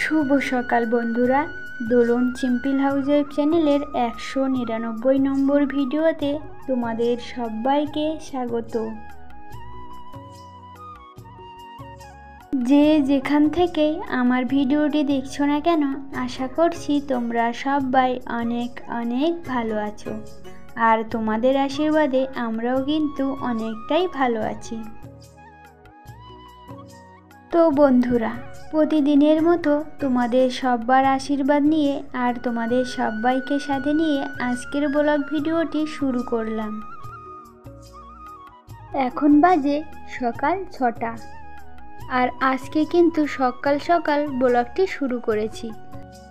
শুভ সকাল বন্ধুরা, দোলন simple housewife চ্যানেলের 199 নম্বর ভিডিওতে তোমাদের সবাইকে স্বাগত। যে যেখান থেকে আমার ভিডিওটি দেখছো না কেন, আশা করছি তোমরা সবাই অনেক অনেক ভালো আছো, আর তোমাদের আশীর্বাদে আমরাও কিন্তু অনেকটাই ভালো আছি। তো বন্ধুরা, প্রতিদিনের মতো তোমাদের সবার আশীর্বাদ নিয়ে আর তোমাদের সবাইকে সাথে নিয়ে আজকের ব্লগ ভিডিওটি শুরু করলাম। এখন বাজে সকাল 6টা, আর আজকে কিন্তু সকাল সকাল ব্লগটি শুরু করেছি।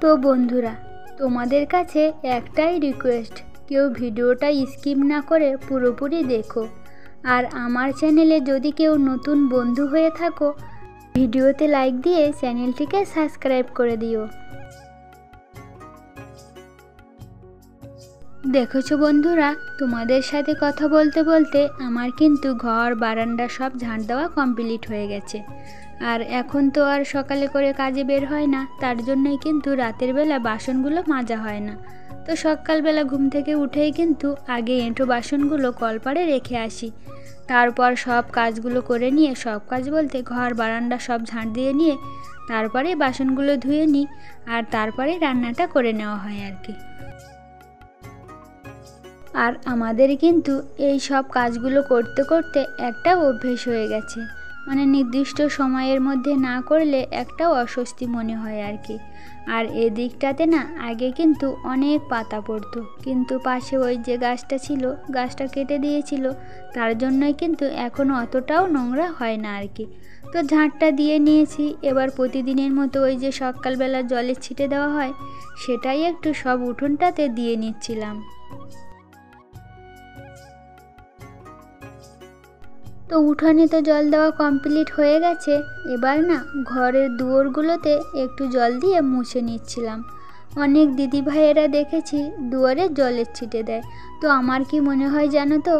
তো বন্ধুরা, তোমাদের কাছে একটাই রিকোয়েস্ট, কেউ ভিডিওটা স্কিপ না করে পুরোপুরি দেখো। আর আমার চ্যানেলে যদি কেউ নতুন বন্ধু হয়ে থাকো, ভিডিওতে লাইক দিয়ে চ্যানেলটিকে সাবস্ক্রাইব করে দিও। দেখেছো বন্ধুরা, তোমাদের সাথে কথা বলতে বলতে আমার কিন্তু ঘর বারান্দা সব ঝাঁট দেওয়া কমপ্লিট হয়ে গেছে। আর এখন তো আর সকালে করে কাজে বের হয় না, তার জন্যই কিন্তু রাতের বেলা বাসনগুলো মাজা হয় না। তো সকালবেলা ঘুম থেকে উঠেই কিন্তু আগে এঁটো বাসনগুলো কলপাড়ে রেখে আসি, তারপর সব কাজগুলো করে নিয়ে, সব কাজ বলতে ঘর বারান্দা সব ঝাঁট দিয়ে নিয়ে তারপরে বাসনগুলো ধুয়ে নিই, আর তারপরে রান্নাটা করে নেওয়া হয় আর কি। আর আমাদের কিন্তু এই সব কাজগুলো করতে করতে একটা অভ্যেস হয়ে গেছে, মানে নির্দিষ্ট সময়ের মধ্যে না করলে একটা অস্বস্তি মনে হয় আর কি। আর এদিকটাতে না আগে কিন্তু অনেক পাতা পড়তো, কিন্তু পাশে ওই যে গাছটা ছিল, গাছটা কেটে দিয়েছিল, তার জন্যই কিন্তু এখনও অতটাও নোংরা হয় না আর কি। তো ঝাঁটটা দিয়ে নিয়েছি, এবার প্রতিদিনের মতো ওই যে সকালবেলা জলের ছিটে দেওয়া হয়, সেটাই একটু সব উঠোনটাতে দিয়ে নিচ্ছিলাম। তো উঠানে তো জল দেওয়া কমপ্লিট হয়ে গেছে, এবার না ঘরের দুয়ারগুলোতে একটু জল দিয়ে মুছে নিচ্ছিলাম। অনেক দিদি ভাইয়েরা দেখেছি দুয়ারে জলের ছিটে দেয়, তো আমার কি মনে হয় জানো তো,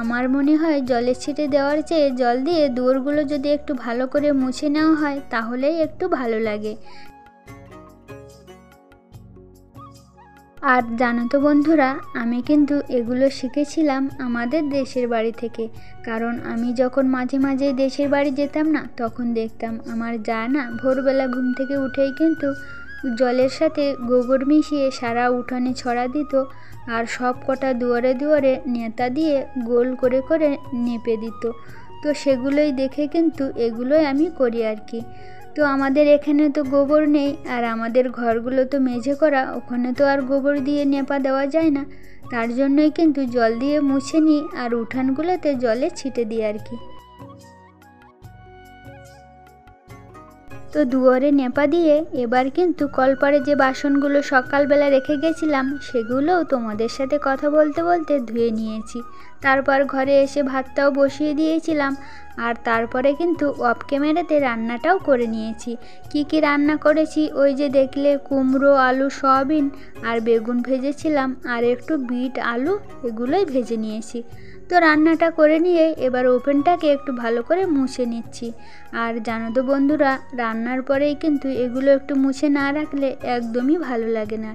আমার মনে হয় জলের ছিটে দেওয়ার চেয়ে জল দিয়ে দুয়ারগুলো যদি একটু ভালো করে মুছে নেওয়া হয় তাহলেই একটু ভালো লাগে। আর জানো তো বন্ধুরা, আমি কিন্তু এগুলো শিখেছিলাম আমাদের দেশের বাড়ি থেকে, কারণ আমি যখন মাঝে মাঝে দেশের বাড়ি যেতাম না, তখন দেখতাম আমার যা না ভোরবেলা ঘুম থেকে উঠেই কিন্তু জলের সাথে গোবর মিশিয়ে সারা উঠানে ছড়া দিত, আর সব কটা দুয়ারে দুয়ারে নেতা দিয়ে গোল করে করে নেপে দিত। তো সেগুলোই দেখে কিন্তু এগুলোই আমি করি আর কি। তো আমাদের এখানে তো গোবর নেই, আর আমাদের ঘরগুলো তো মেঝে করা, ওখানে তো আর গোবর দিয়ে নেপা দেওয়া যায় না, তার জন্যই কিন্তু জল দিয়ে মুছে নিই আর উঠানগুলোতে জলে ছিটে দিই আর কি। তো দুয়ারে নেপা দিয়ে এবার কিন্তু কলপাড়ে যে বাসনগুলো সকালবেলা রেখে গেছিলাম, সেগুলোও তোমাদের সাথে কথা বলতে বলতে ধুয়ে নিয়েছি। তারপর ঘরে এসে ভাতটাও বসিয়ে দিয়েছিলাম, আর তারপরে কিন্তু অফ ক্যামেরাতে রান্নাটাও করে নিয়েছি। কি কি রান্না করেছি ওই যে দেখলে, কুমড়ো, আলু, সয়াবিন আর বেগুন ভেজেছিলাম, আর একটু বিট আলু এগুলোই ভেজে নিয়েছি। তো রান্নাটা করে নিয়ে এবার ওভেনটাকে একটু ভালো করে মুছে নিচ্ছি। আর জানো তো বন্ধুরা, রান্নার পরেই কিন্তু এগুলো একটু মুছে না রাখলে একদমই ভালো লাগে না,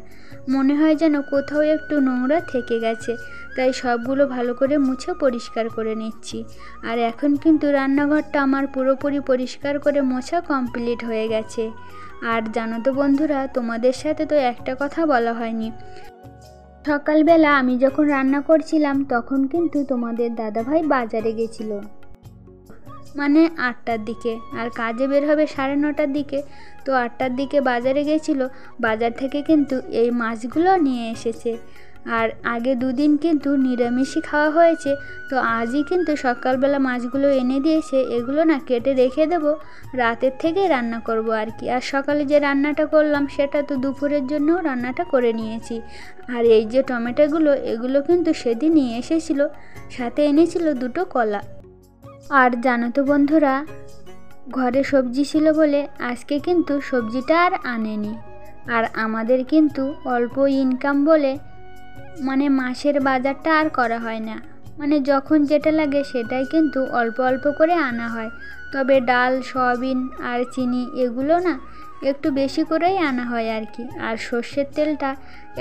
মনে হয় যেন কোথাও একটু নোংরা থেকে গেছে। তাই সবগুলো ভালো করে মুছে পরিষ্কার করে নিচ্ছি। আর এখন কিন্তু রান্নাঘরটা আমার পুরোপুরি পরিষ্কার করে মোছা কমপ্লিট হয়ে গেছে। আর জানো তো বন্ধুরা, তোমাদের সাথে তো একটা কথা বলা হয়নি, সকালবেলা আমি যখন রান্না করছিলাম তখন কিন্তু তোমাদের দাদাভাই বাজারে গেছিল, মানে 8টার দিকে, আর কাজে বের হবে 9:30টার দিকে। তো 8টার দিকে বাজারে গেছিল, বাজার থেকে কিন্তু এই মাছগুলো নিয়ে এসেছে। আর আগে দুদিন কিন্তু নিরামিষই খাওয়া হয়েছে, তো আজই কিন্তু সকালবেলা মাছগুলো এনে দিয়েছে। এগুলো না কেটে রেখে দেবো, রাতের থেকে রান্না করব আর কি। আর সকালে যে রান্নাটা করলাম সেটা তো দুপুরের জন্যও রান্নাটা করে নিয়েছি। আর এই যে টমেটোগুলো, এগুলো কিন্তু সেদিন নিয়ে এসেছিল, সাথে এনেছিল 2টো কলা। আর জানো তো বন্ধুরা, ঘরে সবজি ছিল বলে আজকে কিন্তু সবজিটা আর আনেনি। আর আমাদের কিন্তু অল্প ইনকাম বলে মানে মাসের বাজারটা আর করা হয় না, মানে যখন যেটা লাগে সেটাই কিন্তু অল্প অল্প করে আনা হয়। তবে ডাল, সয়াবিন আর চিনি এগুলো না একটু বেশি করেই আনা হয় আর কি। আর সর্ষের তেলটা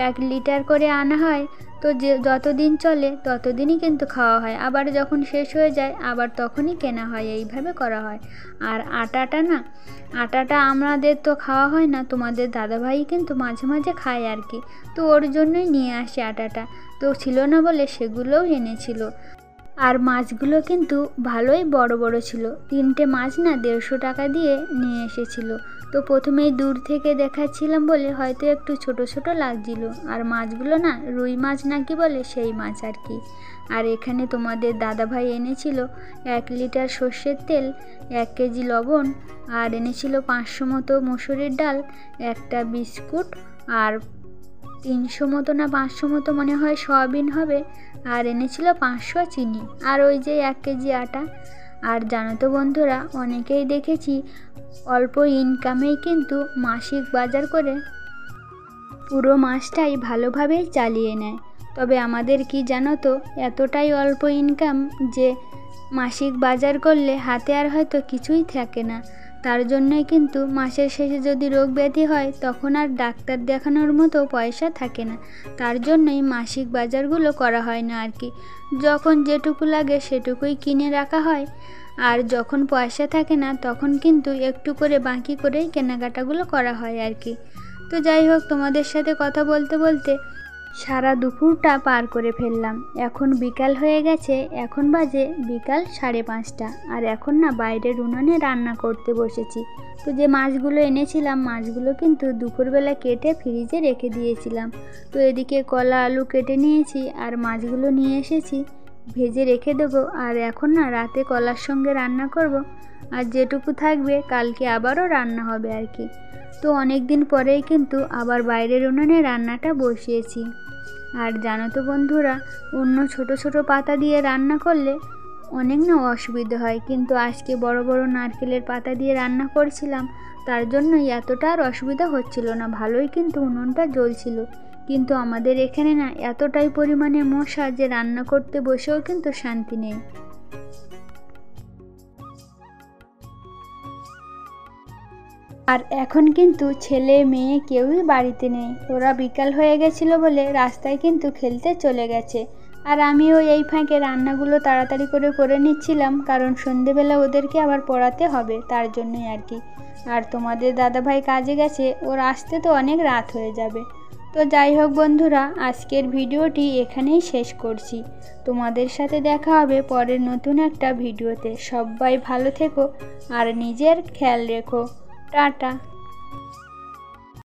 1 লিটার করে আনা হয়, তো যে যতদিন চলে ততদিনই কিন্তু খাওয়া হয়, আবার যখন শেষ হয়ে যায় আবার তখনই কেনা হয়, এইভাবে করা হয়। আর আটাটা আমাদের তো খাওয়া হয় না, তোমাদের দাদাভাই কিন্তু মাঝে মাঝে খায় আর কি, তো ওর জন্যই নিয়ে আসে আটাটা। তো ছিল না বলে সেগুলোও এনেছিল। আর মাছগুলো কিন্তু ভালোই বড় বড় ছিল, 3টে মাছ না 150 টাকা দিয়ে নিয়ে এসেছিল। তো প্রথমেই দূর থেকে দেখাচ্ছিলাম বলে হয়তো একটু ছোট ছোট লাগছিল। আর মাছগুলো না রুই মাছ নাকি বলে সেই মাছ আর কি। আর এখানে তোমাদের দাদাভাই এনেছিল 1 লিটার সর্ষের তেল, 1 কেজি লবণ, আর এনেছিল 500 মতো মসুরির ডাল, একটা বিস্কুট, আর 300 মতো না 500 মতো মনে হয় সয়াবিন হবে, আর এনেছিল 500 চিনি, আর ওই যে 1 কেজি আটা। আর জানো তো বন্ধুরা, অনেকেই দেখেছি অল্প ইনকামেই কিন্তু মাসিক বাজার করে পুরো মাসটাই ভালোভাবেই চালিয়ে নেয়। তবে আমাদের কি জানো তো, এতটাই অল্প ইনকাম যে মাসিক বাজার করলে হাতে আর হয়তো কিছুই থাকে না। তার জন্যই কিন্তু মাসের শেষে যদি রোগ ব্যাধি হয় তখন আর ডাক্তার দেখানোর মতো পয়সা থাকে না। তার জন্যই মাসিক বাজারগুলো করা হয় না আর কি। যখন যেটুকু লাগে সেটুকুই কিনে রাখা হয়, আর যখন পয়সা থাকে না তখন কিন্তু একটু করে বাকি করেই কেনাকাটাগুলো করা হয় আর কি। তো যাই হোক, তোমাদের সাথে কথা বলতে বলতে সারা দুপুরটা পার করে ফেললাম। এখন বিকাল হয়ে গেছে, এখন বাজে বিকাল 5:30, আর এখন না বাইরের উনানে রান্না করতে বসেছি। তো যে মাছগুলো এনেছিলাম মাছগুলো কিন্তু দুপুরবেলা কেটে ফ্রিজে রেখে দিয়েছিলাম। তো এদিকে কলা আলু কেটে নিয়েছি আর মাছগুলো নিয়ে এসেছি, ভেজে রেখে দেবো। আর এখন না রাতে কলার সঙ্গে রান্না করব, আর যেটুকু থাকবে কালকে আবারও রান্না হবে আর কি। তো অনেক দিন পরেই কিন্তু আবার বাইরের উনানে রান্নাটা বসিয়েছি। আর জানো তো বন্ধুরা, অন্য ছোট ছোট পাতা দিয়ে রান্না করলে অনেক না অসুবিধা হয়, কিন্তু আজকে বড় বড় নারকেলের পাতা দিয়ে রান্না করছিলাম, তার জন্যই এতটা আর অসুবিধা হচ্ছিল না, ভালোই কিন্তু উনুনটা জ্বলছিল। কিন্তু আমাদের এখানে না এতটাই পরিমাণে মশা যে রান্না করতে বসেও কিন্তু শান্তি নেই। আর এখন কিন্তু ছেলে মেয়ে কেউই বাড়িতে নেই, ওরা বিকাল হয়ে গেছিলো বলে রাস্তায় কিন্তু খেলতে চলে গেছে। আর আমিও এই ফাঁকে রান্নাগুলো তাড়াতাড়ি করে নিচ্ছিলাম, কারণ সন্ধেবেলা ওদেরকে আবার পড়াতে হবে, তার জন্যই আর কি। আর তোমাদের দাদাভাই কাজে গেছে, ওর আসতে তো অনেক রাত হয়ে যাবে। তো যাই হোক বন্ধুরা, আজকের ভিডিওটি এখানেই শেষ করছি। তোমাদের সাথে দেখা হবে পরের নতুন একটা ভিডিওতে। সবাই ভালো থেকো আর নিজের খেয়াল রেখো। টাটা।